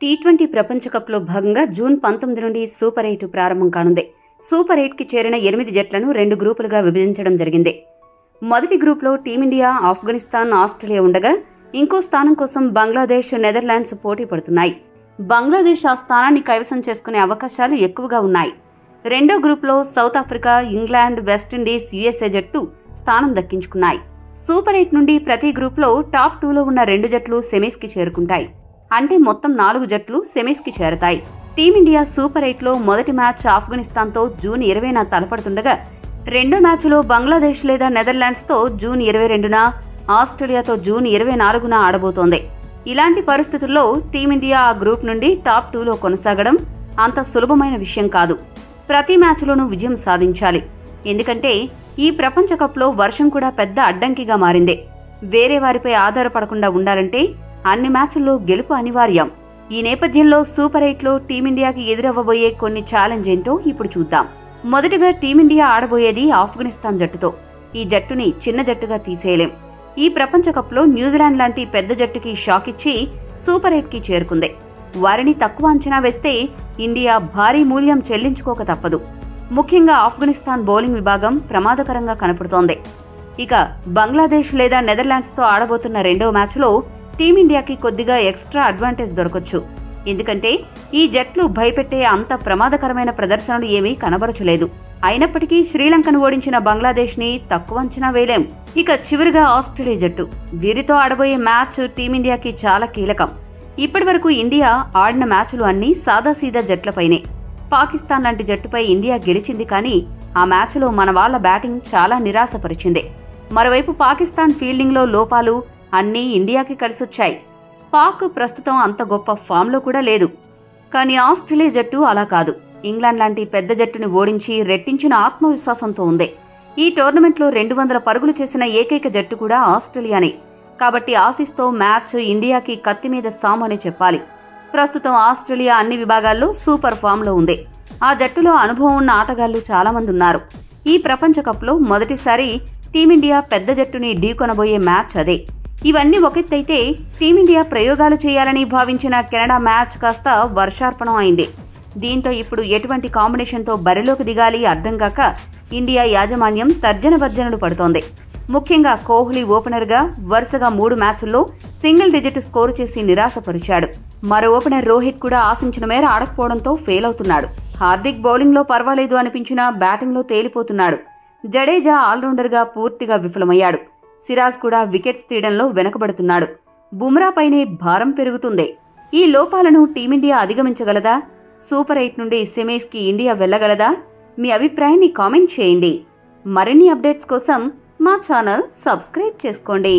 T20 ప్రపంచ కప్లో భాగంగా జూన్ 19 నుండి సూపర్ 8 ప్రారంభం కానుంది. సూపర్ 8కి చేరిన 8 జట్లను 2 గ్రూపులుగా విభజించడం జరిగింది. మొదటి గ్రూప్లో టీమిండియా, ఆఫ్ఘనిస్తాన్, ఆస్ట్రేలియా ఉండగా ఇంకో స్థానం కోసం బంగ్లాదేశ్, నెదర్లాండ్స్ పోటీ పడుతున్నాయి. బంగ్లాదేశ్ ఆ స్థానాన్ని కైవసం చేసుకునే అవకాశాలు ఎక్కువగా ఉన్నాయి. రెండో గ్రూప్లో south Africa, England, West Indies, USA జట్టు స్థానం దక్కించుకున్నాయి. సూపర్ 8 నుండి ప్రతి గ్రూప్లో టాప్ 2లో ఉన్న 2 జట్లు సెమీస్కి చేరుకుంటాయి. అంటే మొత్తం 4 జట్లు సెమీస్కి చేరతాయి. టీమిండియా సూపర్ 8లో మొదటి మ్యాచ్ ఆఫ్ఘనిస్తాన్తో జూన్ 20న తలపడుతుండగా రెండో మ్యాచ్లో బంగ్లాదేశ్ లేదా నెదర్లాండ్స్తో జూన్ 22న, ఆస్ట్రేలియాతో జూన్ 24న ఆడబోతోంది. ఇలాంటి పరిస్థితుల్లో టీమిండియా ఆ గ్రూప్ నుండి టాప్ 2లో కొనసాగడం అంత సులభమైన విషయం కాదు. ప్రతి మ్యాచ్లోనూ విజయం సాధించాలి. ఎందుకంటే ఈ ప్రపంచ కప్లో వర్షం కూడా పెద్ద అడ్డంకిగా మారింది. వేరే వారిపై ఆధారపడకుండా ఉండాలంటే అన్ని మ్యాచ్ల్లో గెలుపు అనివార్యం. ఈ నేపథ్యంలో సూపర్ 8లో టీమిండియాకి ఎదురవ్వబోయే కొన్ని ఛాలెంజ్ ఏంటో ఇప్పుడు చూద్దాం. మొదటగా టీమిండియా ఆడబోయేది ఆఫ్ఘనిస్తాన్ జట్టుతో. ఈ జట్టుని చిన్న జట్టుగా తీసేయలేం. ఈ ప్రపంచ కప్లో న్యూజిలాండ్ లాంటి పెద్ద జట్టుకి షాక్ ఇచ్చి సూపర్ 8కి చేరుకుంది. వారిని తక్కువ అంచనా వేస్తే ఇండియా భారీ మూల్యం చెల్లించుకోక తప్పదు. ముఖ్యంగా ఆఫ్ఘనిస్తాన్ బౌలింగ్ విభాగం ప్రమాదకరంగా కనపడుతోంది. ఇక బంగ్లాదేశ్ లేదా నెదర్లాండ్స్తో ఆడబోతున్న రెండో మ్యాచ్లో టీమిండియాకి కొద్దిగా ఎక్స్ట్రా అడ్వాంటేజ్ దొరకొచ్చు. ఎందుకంటే ఈ జట్లు భయపెట్టే అంత ప్రమాదకరమైన ప్రదర్శనలు ఏమీ కనబరచలేదు. అయినప్పటికీ శ్రీలంకను ఓడించిన బంగ్లాదేశ్ని తక్కువ అంచనా వేయలేం. ఇక చివరిగా ఆస్ట్రేలియా జట్టు. వీరితో ఆడబోయే మ్యాచ్ టీమిండియాకి చాలా కీలకం. ఇప్పటివరకు ఇండియా ఆడిన మ్యాచ్లు అన్నీ సాదాసీదా జట్లపైనే. పాకిస్తాన్ లాంటి జట్టుపై ఇండియా గెలిచింది, కానీ ఆ మ్యాచ్లో మన వాళ్ల బ్యాటింగ్ చాలా నిరాశపరిచింది. మరోవైపు పాకిస్తాన్ ఫీల్డింగ్లో లోపాలు అన్నీ ఇండియాకి కలిసొచ్చాయి. పాక్ ప్రస్తుతం అంత గొప్ప ఫామ్లో కూడా లేదు. కానీ ఆస్ట్రేలియా జట్టు అలా కాదు. ఇంగ్లాండ్ లాంటి పెద్ద జట్టుని ఓడించి రెట్టించిన ఆత్మవిశ్వాసంతో ఉంది. ఈ టోర్నమెంట్లో 200 పరుగులు చేసిన ఏకైక జట్టు కూడా ఆస్ట్రేలియానే. కాబట్టి ఆసీస్తో మ్యాచ్ ఇండియాకి కత్తి మీద సాము అని చెప్పాలి. ప్రస్తుతం ఆస్ట్రేలియా అన్ని విభాగాల్లో సూపర్ ఫామ్లో ఉంది. ఆ జట్టులో అనుభవం ఉన్న ఆటగాళ్లు చాలా మంది ఉన్నారు. ఈ ప్రపంచ కప్లో మొదటిసారి టీమిండియా పెద్ద జట్టుని ఢీకొనబోయే మ్యాచ్ అదే. ఇవన్నీ ఒకెత్తైతే టీమిండియా ప్రయోగాలు చేయాలని భావించిన కెనడా మ్యాచ్ కాస్త వర్షార్పణం అయింది. దీంతో ఇప్పుడు ఎటువంటి కాంబినేషన్తో బరిలోకి దిగాలి అర్థం కాక ఇండియా యాజమాన్యం తర్జనభర్జనలు పడుతోంది. ముఖ్యంగా కోహ్లీ ఓపెనర్గా వరుసగా 3 మ్యాచ్ల్లో సింగిల్ డిజిట్ స్కోరు చేసి నిరాశపరిచాడు. మరో ఓపెనర్ రోహిత్ కూడా ఆశించిన మేర ఆడకపోవడంతో ఫెయిల్ అవుతున్నాడు. హార్దిక్ బౌలింగ్లో పర్వాలేదు అనిపించినా బ్యాటింగ్లో తేలిపోతున్నాడు. జడేజా ఆల్రౌండర్గా పూర్తిగా విఫలమయ్యాడు. సిరాజ్ కూడా వికెట్స్ తీయడంలో వెనకబడుతున్నాడు. బుమ్రాపైనే భారం పెరుగుతుంది. ఈ లోపాలను టీమిండియా అధిగమించగలదా? సూపర్ 8 నుండి సెమీస్కి ఇండియా వెళ్లగలదా? మీ అభిప్రాయాన్ని కామెంట్ చేయండి. మరిన్ని అప్డేట్స్ కోసం మా ఛానల్ సబ్స్క్రైబ్ చేసుకోండి.